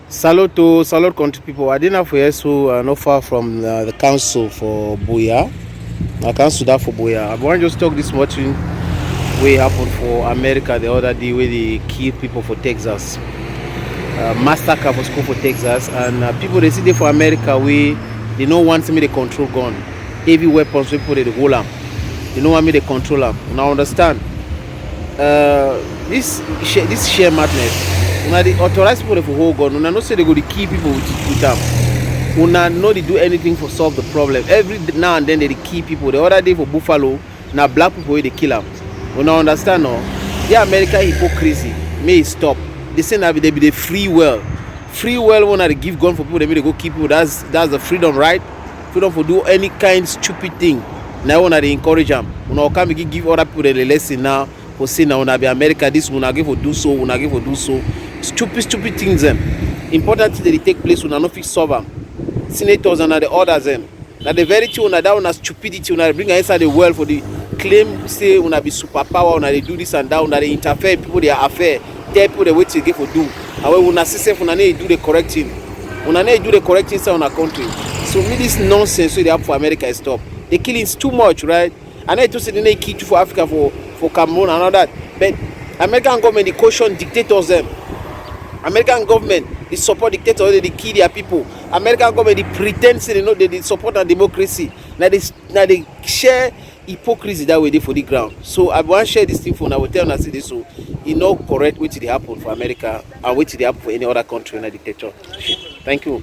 Salute country people. I didn't have for so not far from the council for Boya. I council that for Boya. I want to just talk this much in way happened for America the other day where they kill people for Texas. Massacre for school for Texas and people they see there for America where they don't want me to control gun, heavy weapons people they hold them. They don't want me to control them. Now understand. This sheer madness. Una the authorized people for hold gun. Una no say they go to kill people with them. Una no they do anything for solve the problem. Every now and then they kill people. The other day for Buffalo, now black people they kill them. Una understand no? Yeah, America hypocrisy may stop. They say that they be the free will. Free will when they give gun for people, they may go keep people. That's the freedom, right? Freedom for do any kind stupid thing. Now when they encourage them, una come give other people the lesson now. For say now una be America, this una give for do so, una give for do so. Stupid things them. Important things that they take place una no fit solve them. Senators and the others them. Now the very thing una that una stupidity una bring inside the world for the claim say una be superpower una they do this and that una they interfere in people their affair. Tell people the way to get for do. And when una see say una need do the correct thing. Una need do the correct thing in our country. So me this nonsense wey they have for America is stop. The killing is too much, right? And I to say they need kill for Africa for Cameroon and all that. But American government they caution dictators them. American government they support dictators, they kill their people. American government they pretend say they know they support a democracy. Now they share hypocrisy that way they for the ground. So I want to share this thing for now. I will tell you this so you know correct what did happen for America and what did happen for any other country in a dictator. Thank you.